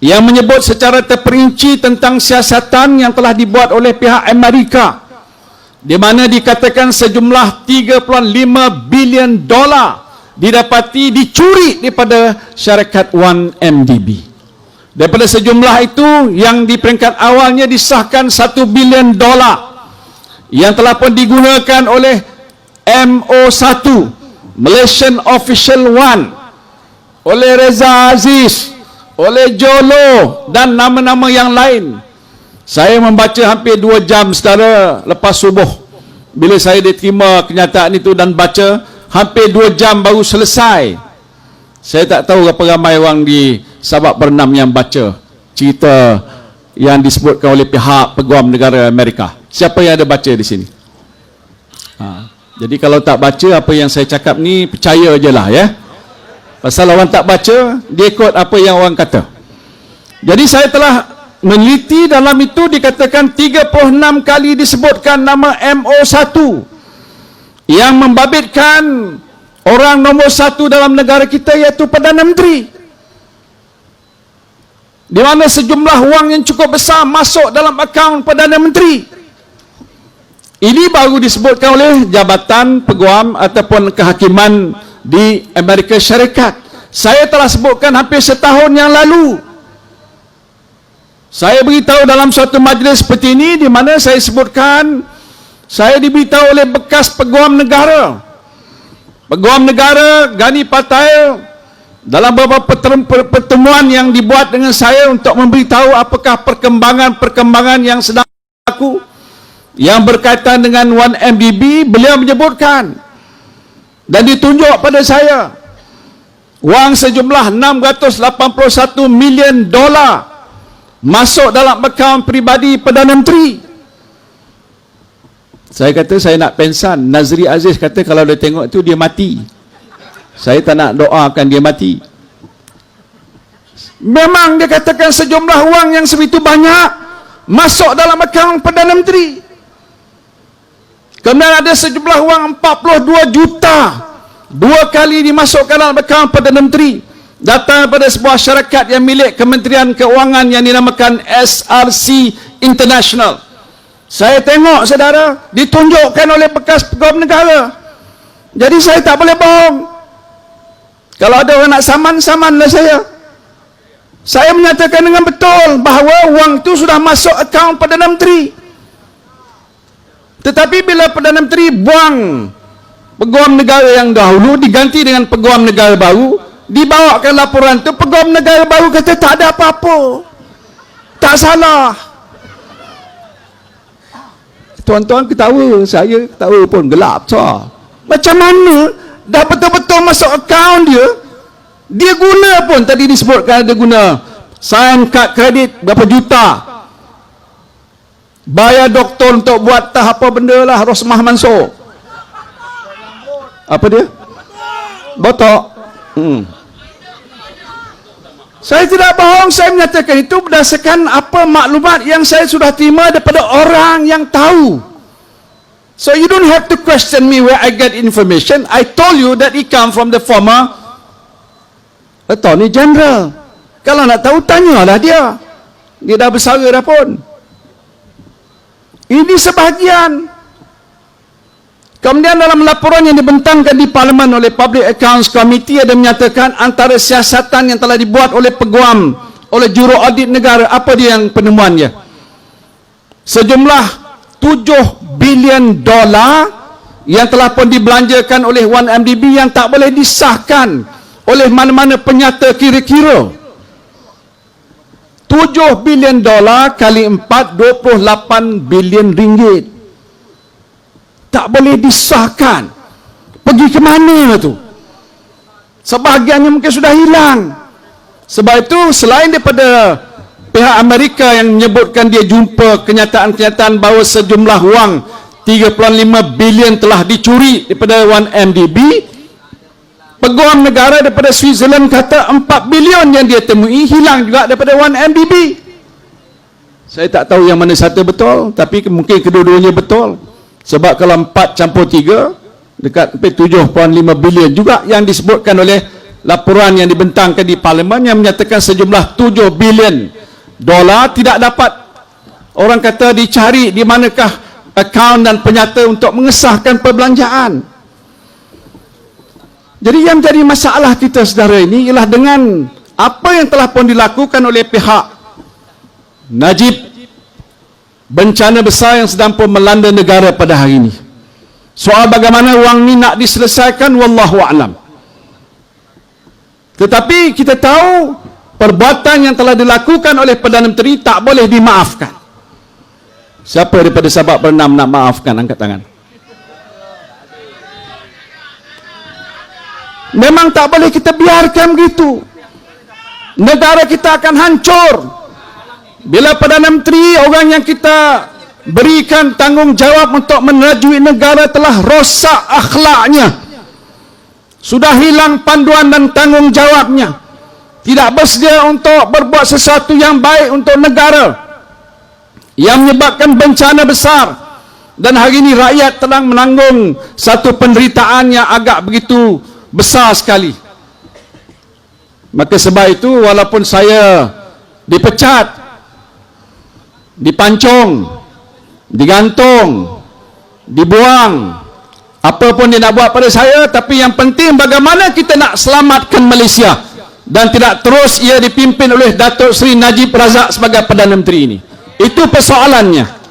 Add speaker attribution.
Speaker 1: yang menyebut secara terperinci tentang siasatan yang telah dibuat oleh pihak Amerika, di mana dikatakan sejumlah 3.5 bilion dolar didapati dicuri daripada syarikat 1MDB. Daripada sejumlah itu, yang di peringkat awalnya disahkan 1 bilion dolar yang telah pun digunakan oleh MO1, Malaysian Official 1, oleh Reza Aziz, oleh Jolo dan nama-nama yang lain. Saya membaca hampir 2 jam saudara lepas subuh bila saya diterima kenyataan itu, dan baca hampir 2 jam baru selesai. Saya tak tahu berapa ramai orang di Sabak Bernam yang baca cerita yang disebutkan oleh pihak Peguam Negara Amerika. Siapa yang ada baca di sini? Jadi kalau tak baca apa yang saya cakap ni, percaya je lah ya. Pasal orang tak baca, dia ikut apa yang orang kata. Jadi saya telah meneliti, dalam itu dikatakan 36 kali disebutkan nama MO1 yang membabitkan orang nombor 1 dalam negara kita, iaitu Perdana Menteri, di mana sejumlah wang yang cukup besar masuk dalam akaun Perdana Menteri. Ini baru disebutkan oleh Jabatan Peguam ataupun Kehakiman di Amerika Syarikat. Saya telah sebutkan hampir setahun yang lalu. Saya beritahu dalam suatu majlis seperti ini, di mana saya sebutkan saya diberitahu oleh bekas Peguam Negara, Peguam Negara Gani Patail, dalam beberapa pertemuan yang dibuat dengan saya untuk memberitahu apakah perkembangan yang sedang berlaku yang berkaitan dengan 1MDB. Beliau menyebutkan dan ditunjuk pada saya wang sejumlah 681 milion dolar masuk dalam akaun peribadi Perdana Menteri. Saya kata saya nak pensan. Nazri Aziz kata kalau dia tengok tu dia mati. Saya tak nak doakan dia mati. Memang dia katakan sejumlah wang yang sebegitu banyak masuk dalam akaun Perdana Menteri. Kemudian ada sejumlah wang 42 juta 2 kali dimasukkan dalam akaun Perdana Menteri, datang daripada sebuah syarikat yang milik Kementerian Keuangan yang dinamakan SRC International. Saya tengok saudara, ditunjukkan oleh bekas Peguam Negara. Jadi saya tak boleh bohong. Kalau ada orang nak saman, samanlah saya. Saya menyatakan dengan betul bahawa wang itu sudah masuk akaun Perdana Menteri. Tetapi bila Perdana Menteri buang Peguam Negara yang dahulu, diganti dengan Peguam Negara baru, dibawakan laporan tu, Peguam Negara baru kata tak ada apa-apa, tak salah. Tuan-tuan ketawa, saya ketawa pun gelap sah. Macam mana dah betul-betul masuk akaun dia, dia guna pun, tadi disebutkan ada guna sign kad kredit berapa juta, bayar doktor untuk buat tahap apa benda lah, Rosmah Mansur. Apa dia? Botok. Saya tidak bohong, saya menyatakan itu berdasarkan apa maklumat yang saya sudah terima daripada orang yang tahu. So you don't have to question me where I get information. I told you that it come from the former Attorney General. Kalau nak tahu, tanyalah dia. Dia dah bersara dah pun. Ini sebahagian. Kemudian dalam laporan yang dibentangkan di Parlimen oleh Public Accounts Committee, ada menyatakan antara siasatan yang telah dibuat oleh peguam, oleh juru audit negara, apa dia yang penemuannya? Sejumlah 7 bilion dolar yang telah pun dibelanjakan oleh 1MDB yang tak boleh disahkan oleh mana-mana penyata kira-kira. 7 bilion dolar kali 4, 28 bilion ringgit. Tak boleh disahkan. Pergi ke mana tu? Sebahagiannya mungkin sudah hilang. Sebab itu, selain daripada pihak Amerika yang menyebutkan dia jumpa kenyataan-kenyataan bahawa sejumlah wang 3.5 bilion telah dicuri daripada 1MDB, Peguam Negara daripada Switzerland kata 4 bilion yang dia temui hilang juga daripada 1MDB. Saya tak tahu yang mana satu betul, tapi mungkin kedua-duanya betul. Sebab kalau 4 campur 3 dekat 7.5 bilion juga yang disebutkan oleh laporan yang dibentangkan di Parlimen yang menyatakan sejumlah 7 bilion dolar tidak dapat, orang kata, dicari di manakah akaun dan penyata untuk mengesahkan perbelanjaan. Jadi yang menjadi masalah kita, saudara, ini ialah dengan apa yang telah pun dilakukan oleh pihak Najib, bencana besar yang sedang pun melanda negara pada hari ini. Soal bagaimana wang ni nak diselesaikan, wallahu a'lam. Tetapi kita tahu perbuatan yang telah dilakukan oleh Perdana Menteri tak boleh dimaafkan. Siapa daripada sahabat berenam nak maafkan? Angkat tangan. Memang tak boleh kita biarkan begitu. Negara kita akan hancur bila Perdana Menteri, orang yang kita berikan tanggungjawab untuk menrajui negara, telah rosak akhlaknya, sudah hilang panduan dan tanggungjawabnya, tidak bersedia untuk berbuat sesuatu yang baik untuk negara, yang menyebabkan bencana besar, dan hari ini rakyat sedang menanggung satu penderitaan yang agak begitu besar sekali. Maka sebab itu, walaupun saya dipecat, dipancung, digantung, dibuang, apa pun dia nak buat pada saya, tapi yang penting bagaimana kita nak selamatkan Malaysia dan tidak terus ia dipimpin oleh Datuk Seri Najib Razak sebagai Perdana Menteri ini. Itu persoalannya.